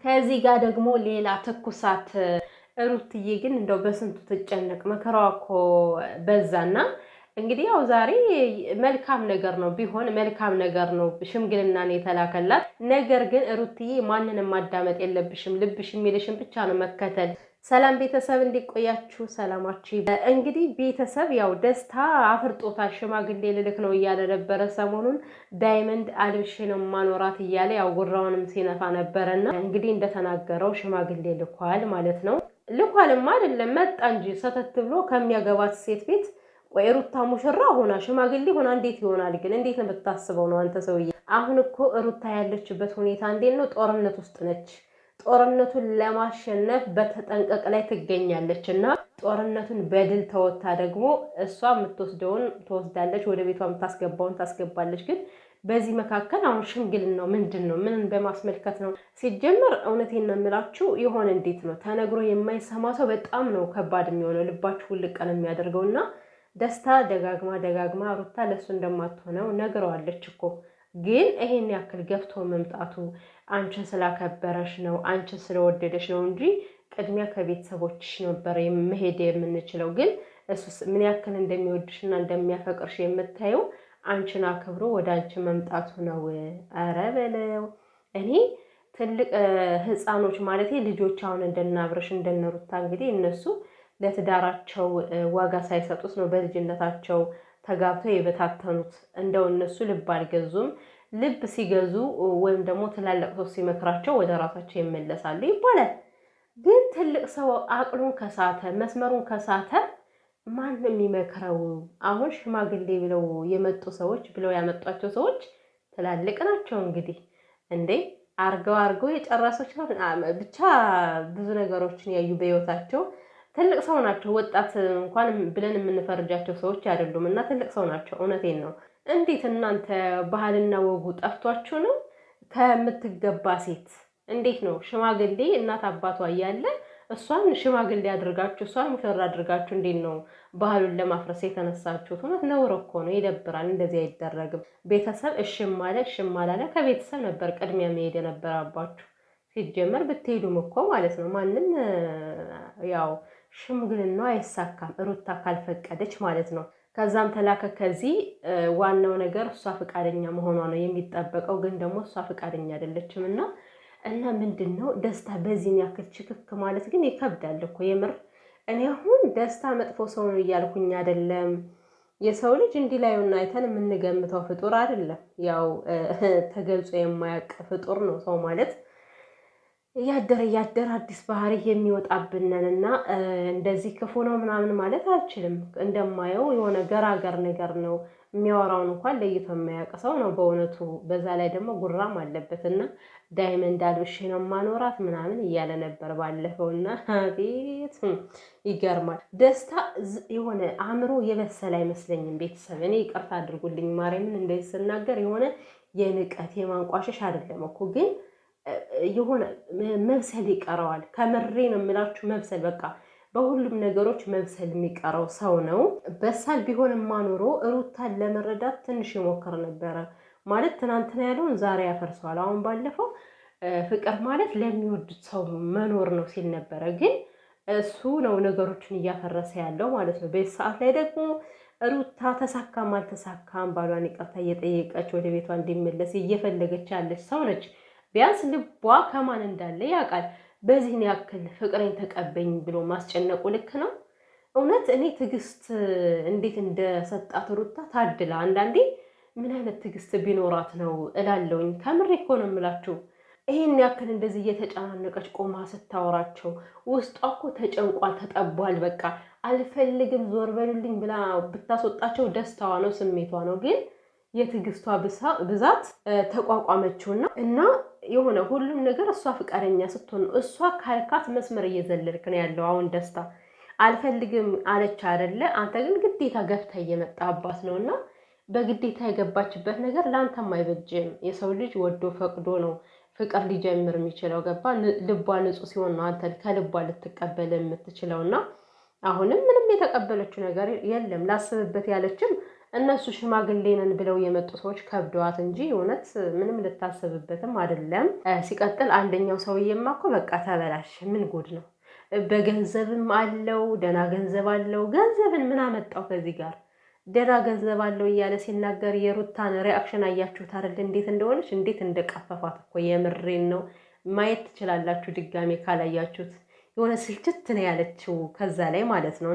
ከዚህ ጋር ደግሞ ሌላ ትኩሳት። ሩትዬ ግን እንደው በስንቱ ትጨነቅ መከራዋ እኮ በዛና እንግዲህ ያው ዛሬ መልካም ነገር ነው ቢሆን መልካም ነገር ነው ሽምግልናን የተላከላት። ነገር ግን ሩትዬ ማንንም ማዳመጥ የለብሽም፣ ልብሽ የሚልሽን ብቻ ነው መከተል። ሰላም ቤተሰብ እንዲቆያችሁ ሰላማችሁ። እንግዲህ ቤተሰብ ያው ደስታ አፍርጦታል። ሽማግሌ ልልክ ነው እያለ ነበረ ሰሞኑን። ዳይመንድ አልብሽ ነው ማኖራት እያለ ያው ጉራውንም ሲነፋ ነበረና እንግዲህ እንደተናገረው ሽማግሌ ልኳል ማለት ነው። ልኳልማ አይደለም መጣ እንጂ ሰተት ብሎ ከሚያገባት ሴት ቤት። ቆይ ሩታ ሙሽራ ሆና ሽማግሌ ሆና እንዴት ይሆናል ግን? እንዴት ነው የምታስበው ነው አንተ ሰውዬ? አሁን እኮ ሩታ ያለችበት ሁኔታ እንዴት ነው? ጦርነት ውስጥ ነች። ጦርነቱን ለማሸነፍ በተጠንቀቅ ላይ ትገኛለች እና ጦርነቱን በድል ተወታ ደግሞ እሷ የምትወስደውን ትወስዳለች፣ ወደ ቤቷ የምታስገባውን ታስገባለች። ግን በዚህ መካከል አሁን ሽምግልናው ምንድን ነው? ምንን በማስመልከት ነው? ሲጀመር እውነቴን ነው የምላችሁ የሆነ እንዴት ነው ተነግሮ የማይሰማ ሰው በጣም ነው ከባድ የሚሆነው፣ ልባችሁ ውልቅ ነው የሚያደርገው። እና ደስታ ደጋግማ ሩታ ለእሱ እንደማትሆነው ነግረዋለች እኮ። ግን ይሄን ያክል ገፍቶ መምጣቱ አንቺን ስላከበረሽ ነው፣ አንቺን ስለወደደሽ ነው እንጂ ቅድሚያ ከቤተሰቦችሽ ነበር መሄድ የምንችለው። ግን እሱስ ምን ያክል እንደሚወድሽና እንደሚያፈቅርሽ የምታየው አንቺን አክብሮ ወደ አንቺ መምጣቱ ነው። ኧረ በለው። እኔ ትልቅ ህፃኖች ማለት ልጆች አሁን እንደናብረሽ እንደነሩታ እንግዲህ እነሱ ለትዳራቸው ዋጋ ሳይሰጡት ነው በልጅነታቸው ተጋብተው የበታተኑት። እንደው እነሱ ልብ አልገዙም። ልብ ሲገዙ ወይም ደግሞ ትላልቅ ሰው ሲመክራቸው ወደ ራሳቸው ይመለሳሉ ይባላል። ግን ትልቅ ሰው አቅሉን ከሳተ መስመሩን ከሳተ ማን ነው የሚመክረው? አሁን ሽማግሌ ብለው የመጡ ሰዎች ብለው ያመጧቸው ሰዎች ትላልቅ ናቸው እንግዲህ እንዴ አርገው የጨረሰች ብቻ ብዙ ነገሮችን ያዩ በህይወታቸው ትልቅ ሰው ናቸው። ወጣት እንኳን ብለን የምንፈርጃቸው ሰዎች አይደሉም እና ትልቅ ሰው ናቸው። እውነቴን ነው። እንዴት እናንተ ባህልና ወጉ ጠፍቷችሁ ነው? ከምትገባ ሴት እንዴት ነው ሽማግሌ እናት አባቷ እያለ እሷን ሽማግሌ አድርጋችሁ እሷን ሙሽራ አድርጋችሁ እንዴት ነው ባህሉን ለማፍረስ የተነሳችሁት? እውነት ነውር እኮ ነው፣ ይደብራል። እንደዚህ አይደረግም። ቤተሰብ እሽም አላለ ከቤተሰብ ነበር ቅድሚያ መሄድ የነበረባችሁ። ሲጀመር ብትሄዱም እኮ ማለት ነው ማንም ያው ሽምግልናው አይሳካም ሩታ ካልፈቀደች ማለት ነው። ከዛም ተላከ። ከዚህ ዋናው ነገር እሷ ፈቃደኛ መሆኗ ነው የሚጠበቀው። ግን ደግሞ እሷ ፈቃደኛ አይደለችም እና ምንድን ነው ደስታ በዚህን ያክል ችክክ ማለት ግን ይከብዳል እኮ የምር። እኔ አሁን ደስታ መጥፎ ሰው ነው እያልኩኝ አይደለም። የሰው ልጅ እንዲህ ላዩና አይተን የምንገምተው ፍጡር አይደለም። ያው ተገልጾ የማያውቅ ፍጡር ነው ሰው ማለት። እያደረ አዲስ ባህሪ የሚወጣብንና እንደዚህ ክፉ ነው ምናምን ማለት አልችልም። እንደማየው የሆነ ገራገር ነገር ነው። የሚያወራውን እንኳን ለይቶ የማያውቅ ሰው ነው በእውነቱ። በዛ ላይ ደግሞ ጉራም አለበትና ዳይመንድ አልብሽ ነው ማኖራት ምናምን እያለ ነበር ባለፈውና አቤት ይገርማል። ደስታ የሆነ አእምሮ የበሰለ አይመስለኝም። ቤተሰብ እኔ ይቅርታ አድርጉልኝ ማርያምን እንደዚህ ስናገር የሆነ የንቀት የማንቋሸሽ አይደለም እኮ ግን የሆነ መብሰል ይቀረዋል። ከምሬ ነው የምላችሁ መብሰል በቃ በሁሉም ነገሮች መብሰል የሚቀረው ሰው ነው። በሳል ቢሆንማ ኖሮ ሩታን ለመረዳት ትንሽ ይሞክር ነበረ። ማለት ትናንትና ያለውን ዛሬ ያፈርሰዋል። አሁን ባለፈው ፍቅር ማለት ለሚወዱት ሰው መኖር ነው ሲል ነበረ። ግን እሱ ነው ነገሮችን እያፈረሰ ያለው ማለት ነው። በዚህ ሰዓት ላይ ደግሞ ሩታ ተሳካም አልተሳካም ባሏን ይቅርታ እየጠየቀች ወደ ቤቷ እንዲመለስ እየፈለገች ያለች ሰው ነች። ቢያንስ ልቧ ከማን እንዳለ ያውቃል። በዚህን ያክል ፍቅሬን ተቀበኝ ብሎ ማስጨነቁ ልክ ነው? እውነት እኔ ትዕግስት እንዴት እንደሰጣት ሩታ ታድላ። አንዳንዴ ምን አይነት ትዕግስት ቢኖራት ነው እላለሁኝ። ከምሬ እኮ ነው የምላችሁ። ይሄን ያክል እንደዚህ እየተጨናነቀች ቆማ ስታወራቸው ውስጧ እኮ ተጨንቋል፣ ተጠቧል። በቃ አልፈልግም ዞር በሉልኝ ብላ ብታስወጣቸው ደስታዋ ነው፣ ስሜቷ ነው። ግን የትዕግስቷ ብዛት ተቋቋመችውና እና የሆነ ሁሉም ነገር እሷ ፍቃደኛ ስትሆን ነው። እሷ ካልካት መስመር እየዘለልክ ነው ያለው። አሁን ደስታ አልፈልግም አለች አይደለ? አንተ ግን ግዴታ ገፍታ እየመጣባት ነውና በግዴታ የገባችበት ነገር ለአንተም አይበጅም። የሰው ልጅ ወዶ ፈቅዶ ነው ፍቅር ሊጀምር የሚችለው። ገባ? ልቧ ንጹህ ሲሆን ነው አንተ ከልቧ ልትቀበል የምትችለውና አሁንም ምንም የተቀበለችው ነገር የለም። ላስብበት ያለችም እነሱ ሽማግሌ ነን ብለው የመጡ ሰዎች ከብደዋት እንጂ እውነት ምንም ልታስብበትም አይደለም። ሲቀጥል አንደኛው ሰውዬማ እኮ በቃ ተበላሽ። ምን ጉድ ነው? በገንዘብም አለው፣ ደህና ገንዘብ አለው። ገንዘብን ምን አመጣው ከዚህ ጋር? ደህና ገንዘብ አለው እያለ ሲናገር የሩታን ሪአክሽን አያችሁት አይደል? እንዴት እንደሆነች እንዴት እንደቀፈፋት እኮ የምሬን ነው። ማየት ትችላላችሁ ድጋሜ ካላያችሁት። የሆነ ስልችት ነው ያለችው ከዛ ላይ ማለት ነው።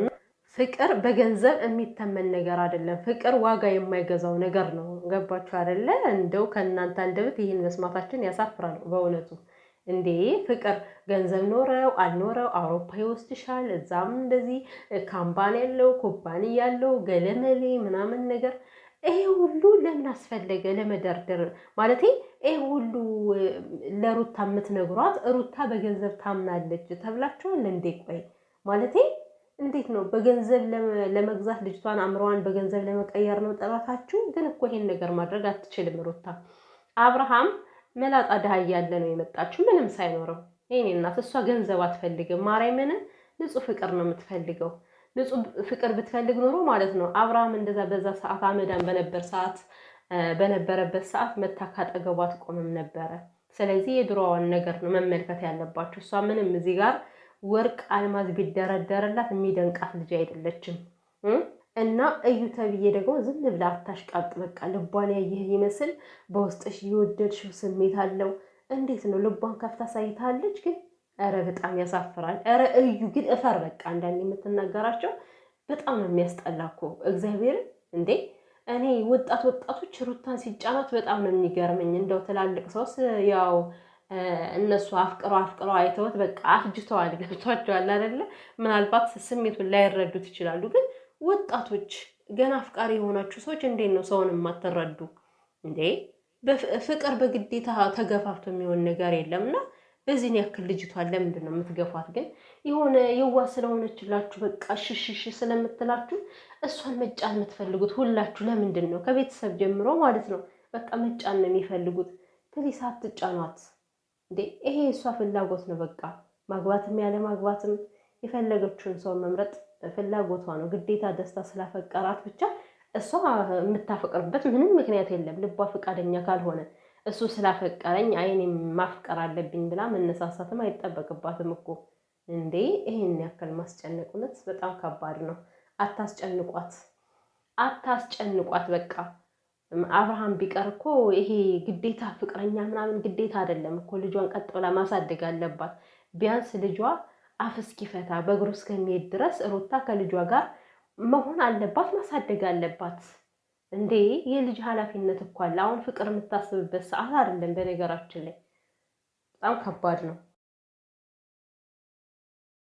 ፍቅር በገንዘብ የሚተመን ነገር አይደለም። ፍቅር ዋጋ የማይገዛው ነገር ነው። ገባችሁ አይደለ? እንደው ከእናንተ አንደበት ይህን መስማታችን ያሳፍራል በእውነቱ። እንዴ ፍቅር ገንዘብ ኖረው አልኖረው አውሮፓ ይወስድሻል፣ እዛም እንደዚህ ካምፓኒ ያለው ኩባንያ ያለው ገለመሌ ምናምን ነገር ይሄ ሁሉ ለምን አስፈለገ? ለመደርደር ማለት ይሄ ሁሉ ለሩታ የምትነግሯት ሩታ በገንዘብ ታምናለች ተብላችኋል እንዴ? ቆይ ማለት እንዴት ነው በገንዘብ ለመግዛት ልጅቷን አእምሮዋን በገንዘብ ለመቀየር ነው ጥረታችሁ? ግን እኮ ይሄን ነገር ማድረግ አትችልም ሩታ። አብርሃም መላጣ ድሃ እያለ ነው የመጣችው ምንም ሳይኖረው። ይሄኔ እናት እሷ ገንዘብ አትፈልግም። ማርያምን ንጹህ ፍቅር ነው የምትፈልገው። ንጹህ ፍቅር ብትፈልግ ኖሮ ማለት ነው አብርሃም እንደዛ በዛ ሰዓት አመዳን በነበረበት ሰዓት መታ ካጠገቧ አትቆምም ነበረ። ስለዚህ የድሮዋን ነገር ነው መመልከት ያለባችሁ። እሷ ምንም እዚህ ጋር ወርቅ አልማዝ ቢደረደርላት የሚደንቃት ልጅ አይደለችም። እና እዩ ተብዬ ደግሞ ዝም ብላ አታሽቃጥ። በቃ ልቧን ያየህ ይመስል በውስጥሽ የወደድሽው ስሜት አለው። እንዴት ነው ልቧን ከፍታ ሳይታለች ግን? ኧረ በጣም ያሳፍራል። ኧረ እዩ ግን እፈር። በቃ አንዳንድ የምትናገራቸው በጣም ነው የሚያስጠላ እኮ እግዚአብሔርን። እንዴ እኔ ወጣቶች ሩታን ሲጫናት በጣም ነው የሚገርመኝ። እንደው ትላልቅ ሰውስ ያው እነሱ አፍቅረው አይተውት በቃ አፍጅተዋል፣ ገብቷቸዋል አይደለ? ምናልባት ስሜቱን ላይረዱት ይችላሉ። ግን ወጣቶች ገና አፍቃሪ የሆናችሁ ሰዎች እንዴት ነው ሰውን የማትረዱ እንዴ? ፍቅር በግዴታ ተገፋፍቶ የሚሆን ነገር የለምና በዚህን ያክል ልጅቷን ለምንድን ነው የምትገፏት? ግን የሆነ የዋ ስለሆነችላችሁ በቃ ሽሽሽ ስለምትላችሁ እሷን መጫን የምትፈልጉት ሁላችሁ ለምንድን ነው? ከቤተሰብ ጀምሮ ማለት ነው በቃ መጫን ነው የሚፈልጉት። ፕሊስ አትጫኗት እንዴ! ይሄ የእሷ ፍላጎት ነው። በቃ ማግባትም ያለ ማግባትም የፈለገችውን ሰው መምረጥ ፍላጎቷ ነው። ግዴታ ደስታ ስላፈቀራት ብቻ እሷ የምታፈቅርበት ምንም ምክንያት የለም። ልቧ ፈቃደኛ ካልሆነ እሱ ስላፈቀረኝ አይኔም ማፍቀር አለብኝ ብላ መነሳሳትም አይጠበቅባትም እኮ እንዴ! ይሄን ያክል ማስጨነቁነት በጣም ከባድ ነው። አታስጨንቋት በቃ። አብርሃም ቢቀር እኮ ይሄ ግዴታ ፍቅረኛ ምናምን ግዴታ አይደለም እኮ። ልጇን ቀጥ ብላ ማሳደግ አለባት። ቢያንስ ልጇ አፍ እስኪፈታ በእግሩ እስከሚሄድ ድረስ ሩታ ከልጇ ጋር መሆን አለባት፣ ማሳደግ አለባት። እንዴ የልጅ ኃላፊነት እኮ አለ። አሁን ፍቅር የምታስብበት ሰዓት አይደለም። በነገራችን ላይ በጣም ከባድ ነው።